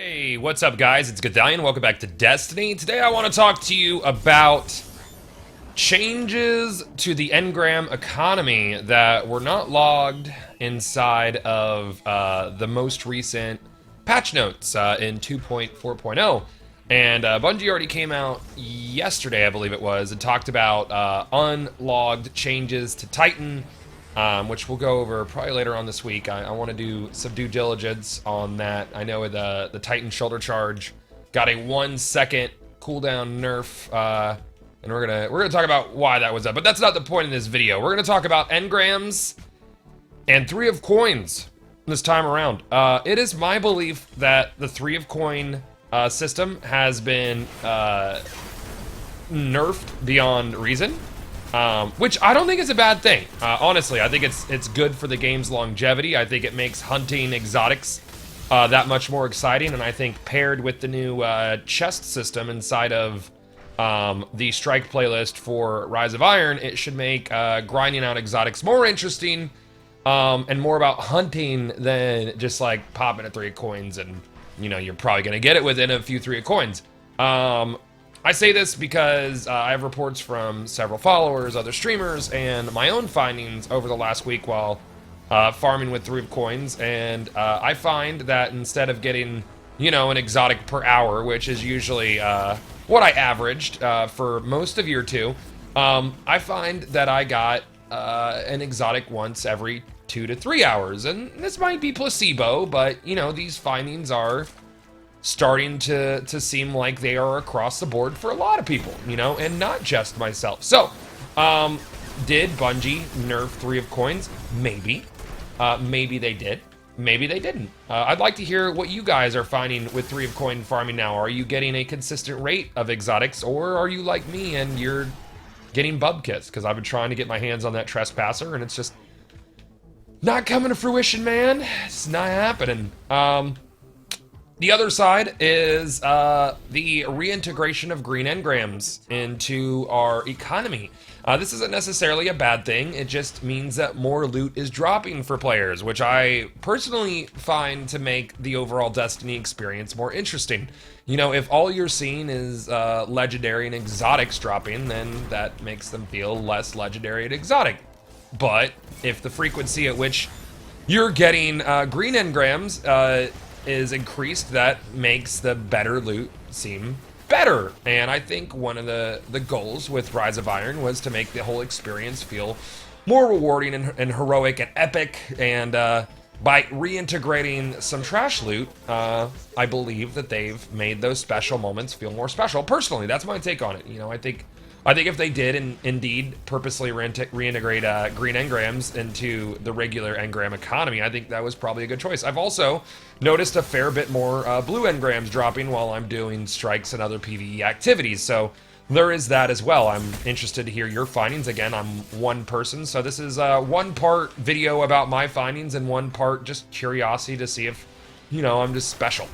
Hey, what's up guys? It's Godallion. Welcome back to Destiny. Today I want to talk to you about changes to the Engram economy that were not logged inside of the most recent patch notes in 2.4.0. And Bungie already came out yesterday, I believe it was, and talked about unlogged changes to Titan, which we'll go over probably later on this week. I want to do some due diligence on that. I know the Titan shoulder charge got a 1 second cooldown nerf, and we're gonna talk about why that was up. But that's not the point in this video. We're gonna talk about engrams and 3 of coins this time around. It is my belief that the 3 of coin system has been nerfed beyond reason, which I don't think is a bad thing. Honestly, I think it's good for the game's longevity. I think it makes hunting exotics that much more exciting, and I think paired with the new chest system inside of the strike playlist for Rise of Iron, it should make grinding out exotics more interesting and more about hunting than just like popping a 3 of coins and you're probably gonna get it within a few 3 of coins. I say this because I have reports from several followers, other streamers, and my own findings over the last week while farming with 3 of coins, and I find that instead of getting, an exotic per hour, which is usually what I averaged for most of year 2, I find that I got an exotic once every 2 to 3 hours, and this might be placebo, but these findings are starting to seem like they are across the board for a lot of people, and not just myself. So, did Bungie nerf 3 of coins? Maybe. Maybe they did. Maybe they didn't. I'd like to hear what you guys are finding with 3 of coin farming now. Are you getting a consistent rate of exotics, or are you like me and you're getting bubkits? Because I've been trying to get my hands on that trespasser, and it's just not coming to fruition, man. It's not happening. The other side is the reintegration of green engrams into our economy. This isn't necessarily a bad thing. It just means that more loot is dropping for players, which I personally find to make the overall Destiny experience more interesting. If all you're seeing is legendary and exotics dropping, then that makes them feel less legendary and exotic. But if the frequency at which you're getting green engrams is increased, that makes the better loot seem better. And I think one of the goals with Rise of Iron was to make the whole experience feel more rewarding and heroic and epic, and by reintegrating some trash loot, I believe that they've made those special moments feel more special. Personally, that's my take on it. I think if they did indeed purposely reintegrate green engrams into the regular engram economy, I think that was probably a good choice. I've also noticed a fair bit more blue engrams dropping while I'm doing strikes and other PvE activities, so there is that as well. I'm interested to hear your findings. Again, I'm one person, so this is one part video about my findings and one part just curiosity to see if, I'm just special.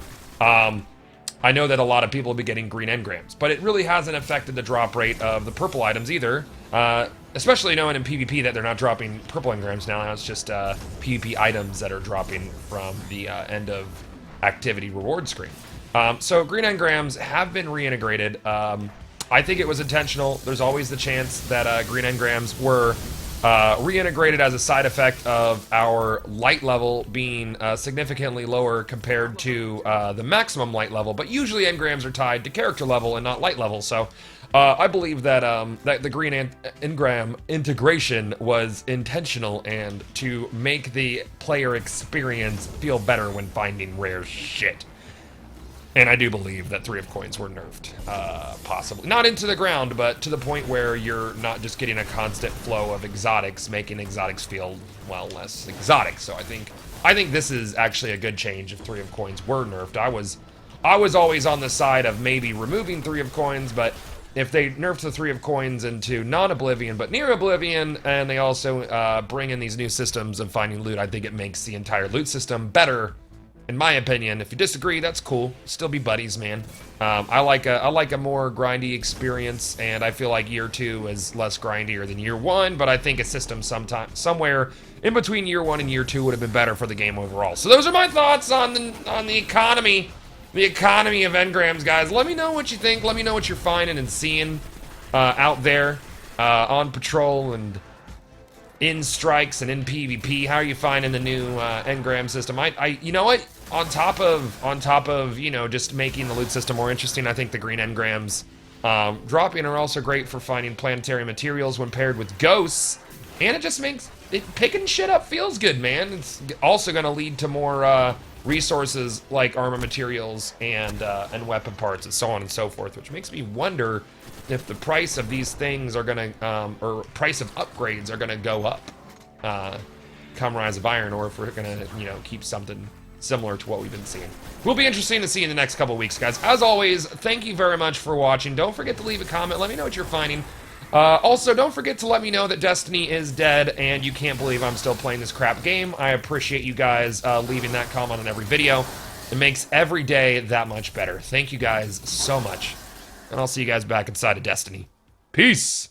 I know that a lot of people will be getting green engrams, but it really hasn't affected the drop rate of the purple items either, especially knowing in PvP that they're not dropping purple engrams now. Now it's just PvP items that are dropping from the end of activity reward screen. So green engrams have been reintegrated. I think it was intentional. There's always the chance that green engrams were reintegrated as a side effect of our light level being significantly lower compared to the maximum light level, but usually engrams are tied to character level and not light level, so I believe that, that the green engram integration was intentional and to make the player experience feel better when finding rare shit. And I do believe that 3 of coins were nerfed, possibly. Not into the ground, but to the point where you're not just getting a constant flow of exotics, making exotics feel, well, less exotic. So I think this is actually a good change if 3 of coins were nerfed. I was always on the side of maybe removing 3 of coins, but if they nerfed the 3 of coins into non-oblivion but near oblivion, and they also bring in these new systems of finding loot, I think it makes the entire loot system better. In my opinion. If you disagree, that's cool. Still be buddies, man. I like a more grindy experience, and I feel like year 2 is less grindier than year 1, but I think a system somewhere in between year 1 and year 2 would have been better for the game overall. So those are my thoughts on the economy The economy of engrams, guys. Let me know what you think. Let me know what you're finding and seeing out there on patrol and in strikes and in PvP. How are you finding the new engram system? You know what? On top of you know, just making the loot system more interesting, I think the green engrams dropping are also great for finding planetary materials when paired with ghosts, and it just makes picking shit up feels good, man. It's also going to lead to more resources like armor materials and weapon parts and so on and so forth, which makes me wonder if the price of these things are gonna or price of upgrades are gonna go up come Rise of Iron, or if we're gonna, you know, keep something similar to what we've been seeing. Will be interesting to see in the next couple weeks, guys. As always, thank you very much for watching. Don't forget to leave a comment. Let me know what you're finding. Also, don't forget to let me know that Destiny is dead and you can't believe I'm still playing this crap game. I appreciate you guys leaving that comment on every video. It makes every day that much better. Thank you guys so much. And I'll see you guys back inside of Destiny. Peace!